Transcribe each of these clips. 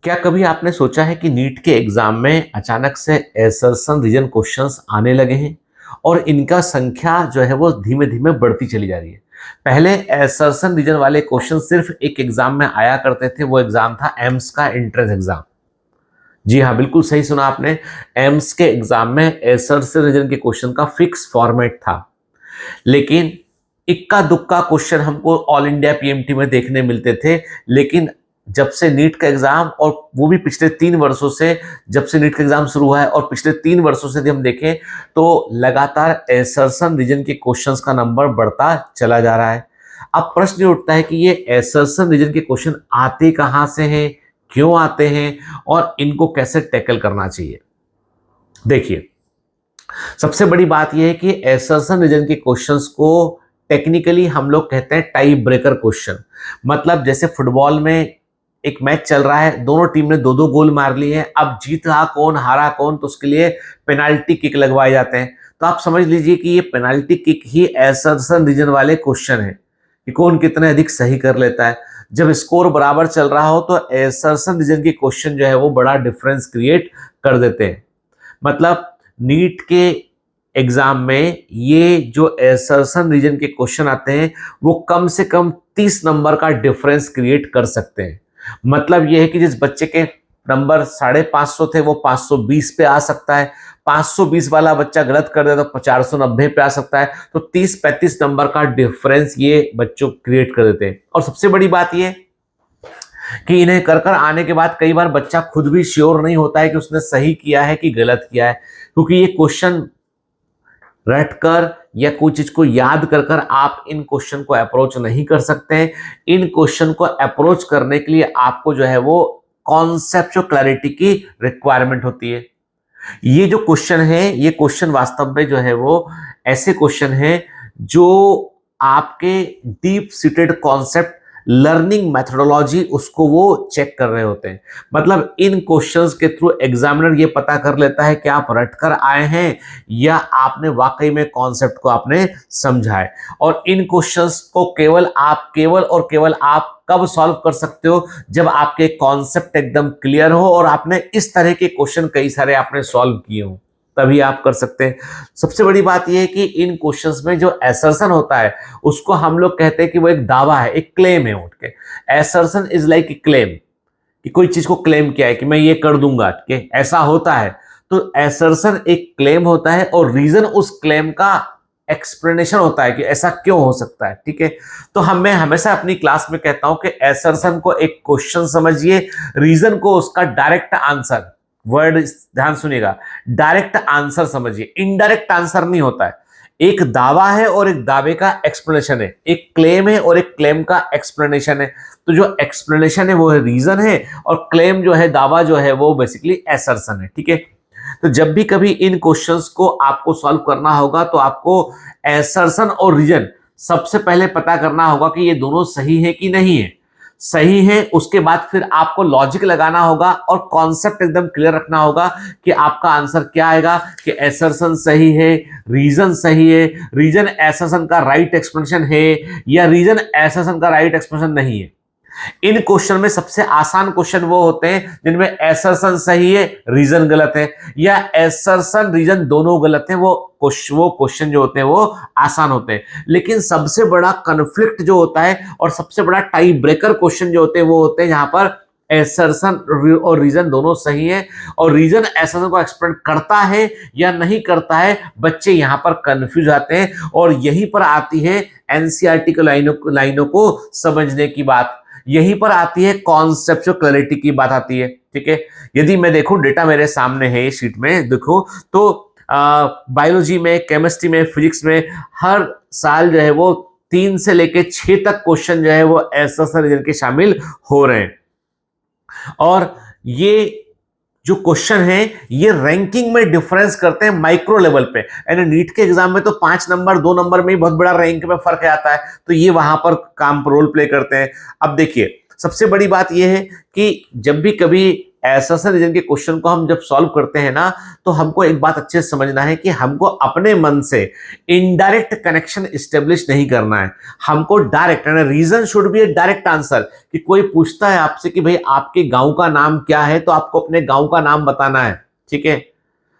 क्या कभी आपने सोचा है कि नीट के एग्जाम में अचानक से एसर्शन रीजन क्वेश्चंस आने लगे हैं और इनका संख्या जो है वो धीमे धीमे बढ़ती चली जा रही है। पहले एसर्शन रीजन वाले क्वेश्चन सिर्फ एक एग्जाम में आया करते थे, वो एग्जाम था एम्स का एंट्रेंस एग्जाम। जी हाँ, बिल्कुल सही सुना आपने। एम्स के एग्जाम में एसर्शन रीजन के क्वेश्चन का फिक्स फॉर्मेट था, लेकिन इक्का दुक्का क्वेश्चन हमको ऑल इंडिया पीएमटी में देखने मिलते थे। लेकिन जब से नीट का एग्जाम, और वो भी पिछले 3 वर्षों से, जब से नीट का एग्जाम शुरू हुआ है और पिछले 3 वर्षों से यदि हम देखें तो लगातार एसर्शन रीजन के क्वेश्चंस का नंबर बढ़ता चला जा रहा है। अब प्रश्न ये उठता है कि ये एसर्शन रीजन के क्वेश्चन आते कहाँ से हैं, क्यों आते हैं और इनको कैसे टैकल करना चाहिए। देखिए, सबसे बड़ी बात यह है कि एसर्शन रीजन के क्वेश्चंस को टेक्निकली हम लोग कहते हैं टाई ब्रेकर क्वेश्चन। मतलब जैसे फुटबॉल में एक मैच चल रहा है, दोनों टीम ने दो दो गोल मार लिए हैं, अब जीता कौन हारा कौन, तो उसके लिए पेनाल्टी किक लगवाए जाते हैं। तो आप समझ लीजिए कि ये पेनाल्टी किक ही एसर्शन रीजन वाले क्वेश्चन है कि कौन कितने अधिक सही कर लेता है। जब स्कोर बराबर चल रहा हो तो एसर्शन रीजन के क्वेश्चन जो है वो बड़ा डिफरेंस क्रिएट कर देते हैं। मतलब नीट के एग्जाम में ये जो एसर्शन रीजन के क्वेश्चन आते हैं वो कम से कम 30 नंबर का डिफरेंस क्रिएट कर सकते हैं। मतलब ये है कि जिस बच्चे के नंबर 550 थे वो 520 पे आ सकता है, 520 वाला बच्चा गलत कर दे तो 490 पे आ सकता है। तो 30-35 नंबर का डिफरेंस ये बच्चों क्रिएट कर देते हैं। और सबसे बड़ी बात ये कि इन्हें कर कर आने के बाद कई बार बच्चा खुद भी श्योर नहीं होता है कि उसने सही किया है कि गलत किया है, क्योंकि ये क्वेश्चन रट कर या कोई चीज को याद कर कर आप इन क्वेश्चन को अप्रोच नहीं कर सकते हैं। इन क्वेश्चन को अप्रोच करने के लिए आपको जो है वो कॉन्सेप्चुअल क्लैरिटी की रिक्वायरमेंट होती है। ये जो क्वेश्चन है, ये क्वेश्चन वास्तव में जो है वो ऐसे क्वेश्चन है जो आपके deep seated concept, learning methodology, उसको वो चेक कर रहे होते हैं। मतलब इन क्वेश्चंस के थ्रू एग्जामिनर ये पता कर लेता है कि आप रटकर आए हैं या आपने वाकई में कॉन्सेप्ट को आपने समझा है। और इन क्वेश्चंस को केवल और केवल आप कब सॉल्व कर सकते हो, जब आपके कॉन्सेप्ट एकदम क्लियर हो और आपने इस तरह के क्वेश्चन कई सारे आपने सॉल्व किए हो, तभी आप कर सकते हैं। सबसे बड़ी बात यह है कि इन क्वेश्चंस में जो एसर्शन होता है उसको हम लोग कहते हैं कि वो एक दावा है, एक क्लेम है। उठ के assertion is like a claim, कि कोई चीज को क्लेम किया है कि मैं ये कर दूंगा, कि ऐसा होता है। तो एसर्शन एक क्लेम होता है और रीजन उस क्लेम का एक्सप्लेनेशन होता है कि ऐसा क्यों हो सकता है। ठीक है, तो मैं हमेशा अपनी क्लास में कहता हूं कि एसर्शन को एक क्वेश्चन समझिए, रीजन को उसका डायरेक्ट आंसर, वर्ड ध्यान सुनिएगा, डायरेक्ट आंसर समझिए, इनडायरेक्ट आंसर नहीं होता है। एक दावा है और एक दावे का एक्सप्लेनेशन है, एक क्लेम है और एक क्लेम का एक्सप्लेनेशन है। तो जो एक्सप्लेनेशन है वो है रीजन है, और क्लेम जो है, दावा जो है, वो बेसिकली एसर्शन है। ठीक है, तो जब भी कभी इन क्वेश्चंस को आपको सॉल्व करना होगा तो आपको एसर्शन और रीजन सबसे पहले पता करना होगा कि ये दोनों सही है कि नहीं है। सही है, उसके बाद फिर आपको लॉजिक लगाना होगा और कॉन्सेप्ट एकदम क्लियर रखना होगा कि आपका आंसर क्या आएगा, कि एसर्शन सही है, रीजन सही है, रीजन एसर्शन का राइट एक्सप्लेनेशन है या रीजन एसर्शन का राइट एक्सप्लेनेशन नहीं है। इन क्वेश्चन में सबसे आसान क्वेश्चन वो होते हैं जिनमें एसर्शन सही है, रीजन गलत है, या एसर्शन रीजन दोनों गलत है। वो क्वेश्चन जो होते हैं वो आसान होते हैं। लेकिन सबसे बड़ा कन्फ्लिक्ट जो होता है और सबसे बड़ा टाई ब्रेकर क्वेश्चन जो होते हैं वो होते हैं जहां पर एसर्शन और रीजन दोनों सही है और रीजन एसर्शन को एक्सप्लेन करता है या नहीं करता है। बच्चे यहां पर कंफ्यूज आते हैं और यहीं पर आती है एनसीईआरटी के लाइनों को समझने की बात, यहीं पर आती है कॉन्सेप्चुअल क्लैरिटी की बात आती है। ठीक है, यदि मैं देखूं, डेटा मेरे सामने है ये शीट में, देखो तो बायोलॉजी में, केमिस्ट्री में, फिजिक्स में हर साल जो है वो 3 से लेके 6 तक क्वेश्चन जो है वो एसर्शन रीजन के शामिल हो रहे हैं। और ये जो क्वेश्चन है ये रैंकिंग में डिफरेंस करते हैं माइक्रो लेवल पे। यानी नीट के एग्जाम में तो 5 नंबर 2 नंबर में ही बहुत बड़ा रैंक में फर्क आता है, तो ये वहां पर काम रोल प्ले करते हैं। अब देखिए, सबसे बड़ी बात यह है कि जब भी कभी एसर्शन रीजन के क्वेश्चन को हम जब सॉल्व करते हैं ना, तो हमको एक बात अच्छे से समझना है कि हमको अपने मन से इनडायरेक्ट कनेक्शन स्टेब्लिश नहीं करना है, हमको direct, reason should be a direct answer. कि कोई पूछता है आपसे कि भाई आपके गांव का नाम क्या है, तो आपको अपने गांव का नाम बताना है, ठीक है,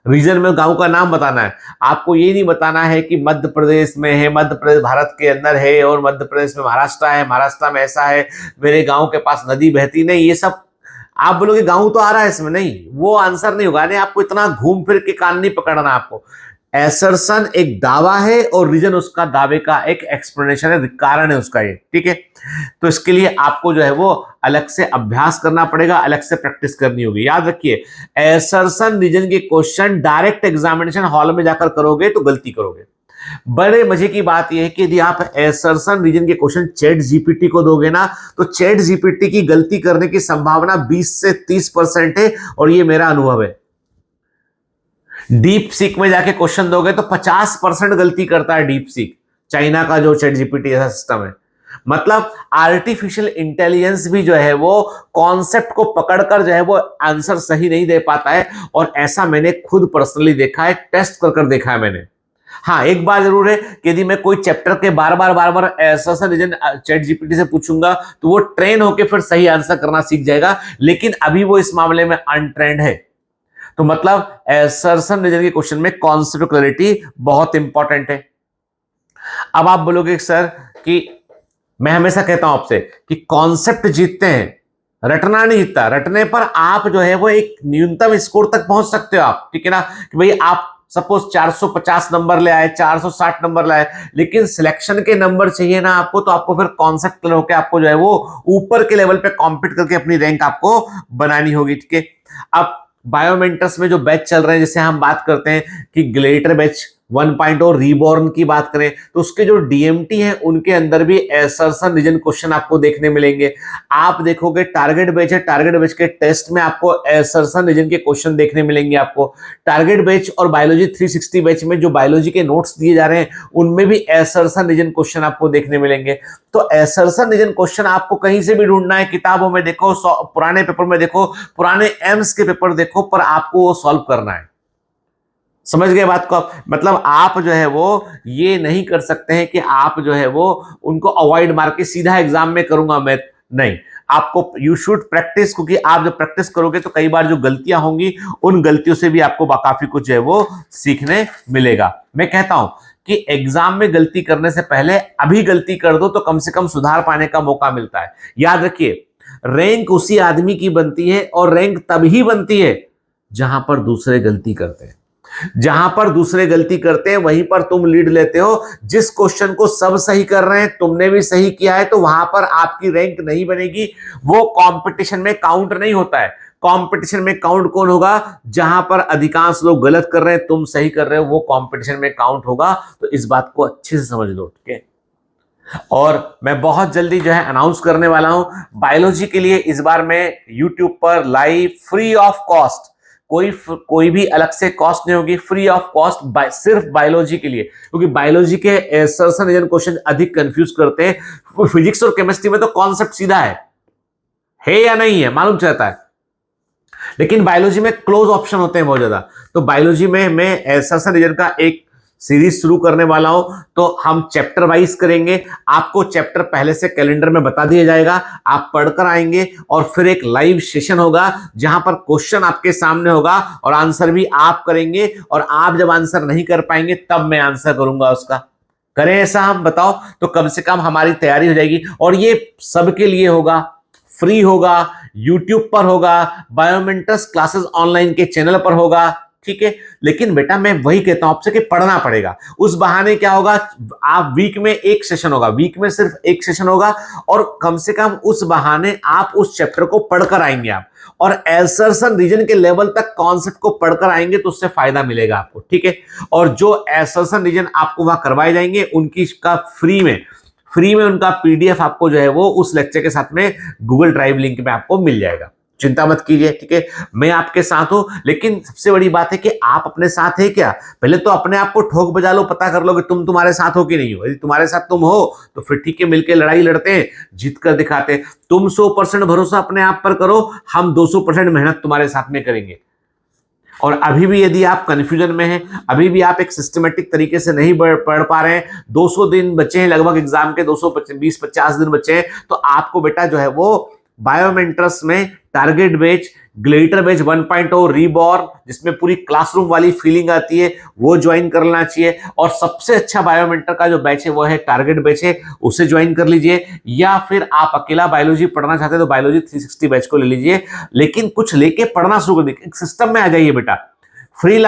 रीजन में गांव का नाम बताना है। आपको ये नहीं बताना है कि मध्य प्रदेश में है, मध्य प्रदेश भारत के अंदर है, और मध्य प्रदेश में महाराष्ट्र है, महाराष्ट्र में ऐसा है, मेरे गांव के पास नदी बहती नहीं, ये सब आप बोलोगे गांव तो आ रहा है इसमें, नहीं, वो आंसर नहीं होगा। नहीं, आपको इतना घूम फिर के कान नहीं पकड़ना। आपको एसर्शन एक दावा है और रीजन उसका दावे का एक एक्सप्लेनेशन है, कारण है उसका ये, ठीक है। तो इसके लिए आपको जो है वो अलग से अभ्यास करना पड़ेगा, अलग से प्रैक्टिस करनी होगी। याद रखिए, एसर्शन रीजन के क्वेश्चन डायरेक्ट एग्जामिनेशन हॉल में जाकर करोगे तो गलती करोगे। बड़े मजे की बात यह है कि यदि आप एसर्शन रीजन के क्वेश्चन चैट जीपीटी को दोगे ना, तो चैट जीपीटी की गलती करने की संभावना 20 से 30% है, और ये मेरा अनुभव है। डीप सीक में जाके क्वेश्चन दोगे तो 50% गलती करता है डीप सीक, चाइना का जो चैट जीपीटी ऐसा सिस्टम है। मतलब आर्टिफिशियल इंटेलिजेंस भी जो है वो कॉन्सेप्ट को पकड़कर जो है वो आंसर सही नहीं दे पाता है, और ऐसा मैंने खुद पर्सनली देखा है, टेस्ट कर देखा है मैंने। हाँ, एक बात जरूर है कि यदि मैं कोई चैप्टर के बार बार ऐसा रीजन चैट जीपीटी से पूछूंगा तो वो ट्रेन होके फिर सही आंसर करना सीख जाएगा, लेकिन अभी वो इस मामले में अनट्रेंड है। तो मतलब एसर्शन रीजन के क्वेश्चन में कॉन्सेप्ट क्लैरिटी बहुत इंपॉर्टेंट है। अब आप बोलोगे सर कि मैं हमेशा कहता हूं आपसे कि कॉन्सेप्ट जीतते हैं, रटना नहीं जीतता। रटने पर आप जो है वो एक न्यूनतम स्कोर तक पहुंच सकते हो आप, ठीक है ना, कि भाई आप सपोज 450 नंबर ले आए, 460 नंबर लाए, लेकिन सिलेक्शन के नंबर चाहिए ना आपको, तो आपको फिर कॉन्सेप्ट क्लियर होकर आपको जो है वो ऊपर के लेवल पे कॉम्पीट करके अपनी रैंक आपको बनानी होगी, ठीक है। अब बायोमेंटर्स में जो बैच चल रहे हैं, जैसे हम बात करते हैं कि ग्लेटर बैच 1.0 रीबॉर्न की बात करें, तो उसके जो डीएमटी हैं उनके अंदर भी एसर्शन रीजन क्वेश्चन आपको देखने मिलेंगे। आप देखोगे टारगेट बैच है, टारगेट बैच के टेस्ट में आपको एसर्शन रीजन के क्वेश्चन देखने मिलेंगे। आपको टारगेट बैच और बायोलॉजी 360 बैच में जो बायोलॉजी के नोट्स दिए जा रहे हैं उनमें भी एसर्शन रीजन क्वेश्चन आपको देखने मिलेंगे। तो एसर्शन रीजन क्वेश्चन आपको कहीं से भी ढूंढना है, किताबों में देखो, पुराने पेपर में देखो, पुराने एम्स के पेपर देखो, पर आपको वो सॉल्व करना है। समझ गए बात को? मतलब आप जो है वो ये नहीं कर सकते हैं कि आप जो है वो उनको अवॉइड मार के सीधा एग्जाम में करूंगा मैं, नहीं। आपको यू शुड प्रैक्टिस, क्योंकि आप जब प्रैक्टिस करोगे तो कई बार जो गलतियां होंगी उन गलतियों से भी आपको काफी कुछ जो है वो सीखने मिलेगा। मैं कहता हूं कि एग्जाम में गलती करने से पहले अभी गलती कर दो तो कम से कम सुधार पाने का मौका मिलता है। याद रखिए, रैंक उसी आदमी की बनती है, और रैंक तभी बनती है जहां पर दूसरे गलती करते हैं। जहां पर दूसरे गलती करते हैं वहीं पर तुम लीड लेते हो। जिस क्वेश्चन को सब सही कर रहे हैं, तुमने भी सही किया है, तो वहां पर आपकी रैंक नहीं बनेगी। वो कंपटीशन में काउंट नहीं होता है। कंपटीशन में काउंट कौन होगा? जहां पर अधिकांश लोग गलत कर रहे हैं, तुम सही कर रहे हो, वो कंपटीशन में काउंट होगा। तो इस बात को अच्छे से समझ लो, ठीक है। और मैं बहुत जल्दी जो है अनाउंस करने वाला हूं बायोलॉजी के लिए। इस बार मैं यूट्यूब पर लाइव फ्री ऑफ कॉस्ट, कोई भी अलग से कॉस्ट नहीं होगी, फ्री ऑफ कॉस्ट सिर्फ बायोलॉजी के लिए, क्योंकि बायोलॉजी के एसर्शन रीजन क्वेश्चन अधिक कंफ्यूज करते हैं। फिजिक्स और केमिस्ट्री में तो कॉन्सेप्ट सीधा है या नहीं है मालूम चलता है, लेकिन बायोलॉजी में क्लोज ऑप्शन होते हैं बहुत ज्यादा। तो बायोलॉजी में मैं एसर्शन रीजन का एक सीरीज शुरू करने वाला हूं, तो हम चैप्टर वाइज करेंगे। आपको चैप्टर पहले से कैलेंडर में बता दिया जाएगा, आप पढ़कर आएंगे, और फिर एक लाइव सेशन होगा जहां पर क्वेश्चन आपके सामने होगा और आंसर भी आप करेंगे। और आप जब आंसर नहीं कर पाएंगे तब मैं आंसर करूंगा उसका। करें ऐसा हम? बताओ, तो कम से कम हमारी तैयारी हो जाएगी। और ये सबके लिए होगा, फ्री होगा, यूट्यूब पर होगा, बायोमेंटर्स क्लासेस ऑनलाइन के चैनल पर होगा, ठीक है। लेकिन बेटा मैं वही कहता हूं आपसे कि पढ़ना पड़ेगा। उस बहाने क्या होगा, आप वीक में एक सेशन होगा, वीक में सिर्फ एक सेशन होगा, और कम से कम उस बहाने आप उस चैप्टर को पढ़कर आएंगे आप, और एसर्शन रीजन के लेवल तक कॉन्सेप्ट को पढ़कर आएंगे, तो उससे फायदा मिलेगा आपको, ठीक है। और जो एसर्शन रीजन आपको वहां करवाए जाएंगे उनकी का फ्री में उनका पीडीएफ आपको जो है वो उस लेक्चर के साथ में गूगल ड्राइव लिंक में आपको मिल जाएगा। चिंता मत कीजिए, ठीक है, मैं आपके साथ हूं। लेकिन सबसे बड़ी बात है कि आप अपने साथ है क्या, पहले तो अपने आप को ठोक बजा लो, पता कर लो कि तुम तुम्हारे साथ हो कि नहीं हो। यदि तुम्हारे साथ तुम हो तो फिर ठीक है, मिलकर लड़ाई लड़ते हैं, जीत कर दिखाते हैं। तुम 100% भरोसा अपने आप पर करो, हम 200% मेहनत तुम्हारे साथ में करेंगे। और अभी भी यदि आप कंफ्यूजन में हैं, अभी भी आप एक सिस्टमेटिक तरीके से नहीं पढ़ पा रहे हैं, 200 दिन बचे हैं लगभग एग्जाम के, 220-50 दिन बचे हैं, तो आपको बेटा जो है वो बायोमेंट्रस में target batch, glitter batch 1.0 reborn, जिसमें पूरी क्लासरूम वाली फीलिंग आती है, वो ज्वाइन करना चाहिए। और सबसे अच्छा बायोमेंटर का जो बैच है वो है टारगेट बैच है, उसे ज्वाइन कर लीजिए। या फिर आप अकेला बायोलॉजी पढ़ना चाहते हैं तो बायोलॉजी 360 बैच को ले लीजिए। लेकिन कुछ लेके पढ़ना शुरू कर दीजिए, एक सिस्टम में आ जाइए बेटा। फ्री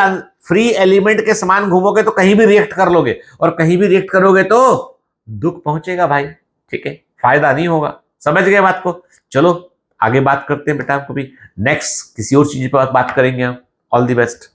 फ्री एलिमेंट के समान घूमोगे तो कहीं भी रिएक्ट कर लोगे, और कहीं भी रिएक्ट करोगे तो दुख पहुंचेगा भाई, ठीक है, फायदा नहीं होगा। समझ गए बात को? चलो आगे बात करते हैं बेटा, कभी नेक्स्ट किसी और चीज पर बात करेंगे हम। All the best.